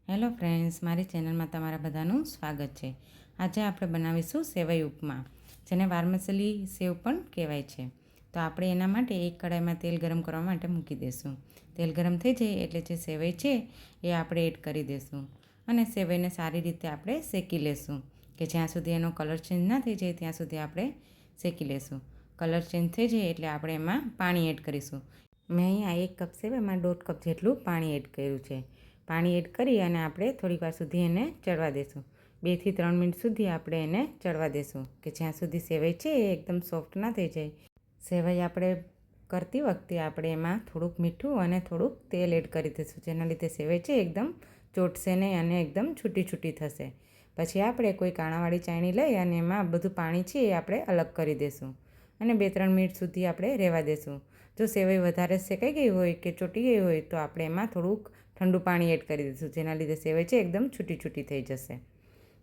Hello friends, મારી ચેનલમાં તમારા બધાનું સ્વાગત છે. આજે આપણે બનાવીશું સેવઈ ઉપમા, જેને વારમસલી સેવ પણ કહેવાય છે. તો આપણે એના માટે એક કડાઈમાં તેલ ગરમ કરવા માટે મૂકી દઈશું. તેલ ગરમ થઈ જાય એટલે જે સેવઈ છે એ આપણે એડ કરી દઈશું અને સેવઈને સારી રીતે આપણે શેકી લેશું કે જ્યાં સુધી એનો કલર ચેન્જ ના થઈ જાય ત્યાં સુધી આપણે શેકી લેશું. કલર ચેન્જ થઈ જાય એટલે આપણે એમાં પાણી એડ કરીશું. મેં અહીંયા 1 કપ સેવઈમાં 1.5 કપ જેટલું પાણી એડ કર્યું છે. પાણી એડ કરી અને આપણે થોડીક વાર સુધી એને ચડવા દઈશું. 2 થી 3 મિનિટ સુધી આપણે એને ચડવા દઈશું કે જ્યાં સુધી સેવઈ છે એ એકદમ સોફ્ટ ના થઈ જાય. સેવઈ આપણે કરતી વખતે આપણે એમાં થોડુંક મીઠું અને થોડુંક તેલ એડ કરી દઈશું, જેના લીધે સેવઈ છે એકદમ ચોટશે નહીં અને એકદમ છૂટી છૂટી થશે. પછી આપણે કોઈ કાણાવાળી ચાયણી લઈ અને એમાં બધું પાણી છે એ આપણે અલગ કરી દઈશું અને 2-3 મિનિટ સુધી આપણે રહેવા દઈશું. જો સેવઈ વધારે શેકાઈ ગઈ હોય કે ચોટી ગઈ હોય તો આપણે એમાં થોડુંક ઠંડુ પાણી એડ કરી દઈશું, જેના લીધે સેવઈ છે એકદમ છૂટી છૂટી થઈ જશે.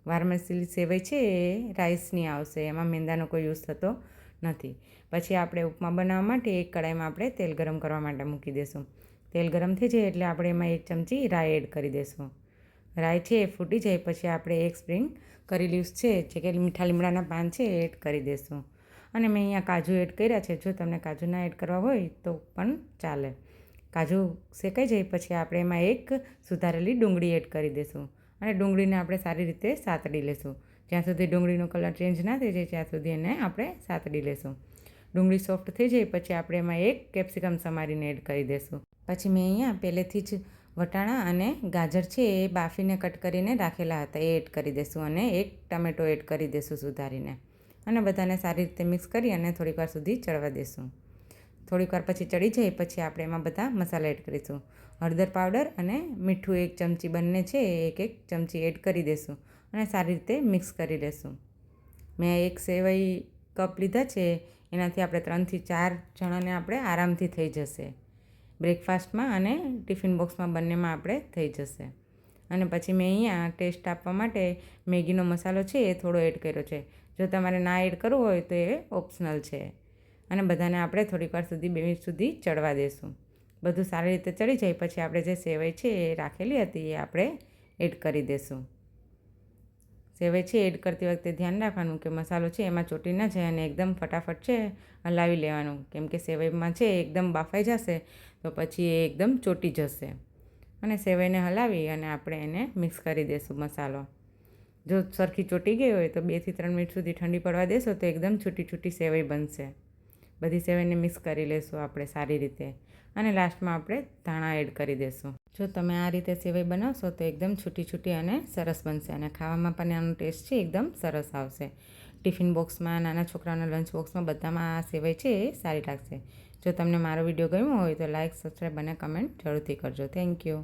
વારમસલી સેવઈ છે એ રાઈસની આવશે, એમાં મેંદાનો કોઈ યુઝ થતો નથી. પછી આપણે ઉપમા બનાવવા માટે એક કડાઈમાં આપણે તેલ ગરમ કરવા માટે મૂકી દઈશું. તેલ ગરમ થઈ જાય એટલે આપણે એમાં 1 ચમચી રાઈ એડ કરી દઈશું. રાઈ છે એ ફૂટી જાય પછી આપણે 1 સ્પ્રિંગ કરી લીવ્સ છે, જે કે મીઠા લીમડાના પાન છે એ એડ કરી દઈશું. અને મેં અહીંયા કાજુ એડ કર્યા છે. જો તમને કાજુ ના એડ કરવા હોય તો પણ ચાલે. કાજુ શેકાઈ જાય પછી આપણે એમાં 1 સુધારેલી ડુંગળી એડ કરી દઈશું અને ડુંગળીને આપણે સારી રીતે સાતડી લેશું. જ્યાં સુધી ડુંગળીનો કલર ચેન્જ ના થઈ જાય ત્યાં સુધી એને આપણે સાતડી લેશું. ડુંગળી સોફ્ટ થઈ જાય પછી આપણે એમાં 1 કેપ્સિકમ સમારીને એડ કરી દઈશું. પછી મેં અહીંયા પહેલેથી જ વટાણા અને ગાજર છે એ બાફીને કટ કરીને રાખેલા હતા, એ એડ કરી દઈશું અને 1 ટમેટો એડ કરી દઈશું સુધારીને અને બધાને સારી રીતે મિક્સ કરી અને થોડીક વાર સુધી ચડવા દઈશું. થોડીક વાર પછી ચડી જાય પછી આપણે એમાં બધા મસાલા એડ કરીશું. હળદર પાવડર અને મીઠું 1 ચમચી બંને છે એ 1 ચમચી એડ કરી દઈશું અને સારી રીતે મિક્સ કરી લઈશું. મેં 1 સેવઈ કપ લીધા છે, એનાથી આપણે 3 થી 4 જણાને આપણે આરામથી થઈ જશે. બ્રેકફાસ્ટમાં અને ટિફિન બોક્સમાં બંનેમાં આપણે થઈ જશે. અને પછી મેં અહીંયા ટેસ્ટ આપવા માટે મેગીનો મસાલો છે એ થોડો એડ કર્યો છે. જો તમારે ના એડ કરવો હોય તો એ ઓપ્શનલ છે. અને બધાને આપણે થોડીક વાર સુધી 2 મિનિટ સુધી ચડવા દઈશું. બધું સારી રીતે ચડી જાય પછી આપણે જે સેવઈ છે એ રાખેલી હતી એ આપણે એડ કરી દઈશું. સેવઈ છે એડ કરતી વખતે ધ્યાન રાખવાનું કે મસાલો છે એમાં ચોટી ના જાય અને એકદમ ફટાફટ છે હલાવી લેવાનું, કેમ કે સેવઈમાં છે એકદમ બાફાઈ જશે તો પછી એ એકદમ ચોટી જશે. અને સેવઈને હલાવી અને આપણે એને મિક્સ કરી દઈશું મસાલો. જો સરખી ચોટી ગઈ હોય તો 2 થી 3 મિનિટ સુધી ઠંડી પડવા દેશો તો એકદમ છૂટી છૂટી સેવઈ બનશે. બધી સેવઈને મિક્સ કરી લઈશું આપણે સારી રીતે અને લાસ્ટમાં આપણે ધાણા એડ કરી દઈશું. જો તમે આ રીતે સેવઈ બનાવશો તો એકદમ છૂટી છૂટી અને સરસ બનશે અને ખાવામાં પણ આનો ટેસ્ટ છે એકદમ સરસ આવશે. ટિફિન બોક્સમાં, નાના છોકરાઓના લંચ બોક્સમાં બધામાં આ સેવઈ છે એ સારી લાગશે. જો તમને મારો વિડીયો ગમ્યો હોય તો લાઇક, સબસ્ક્રાઈબ અને કમેન્ટ જરૂરથી કરજો. Thank you.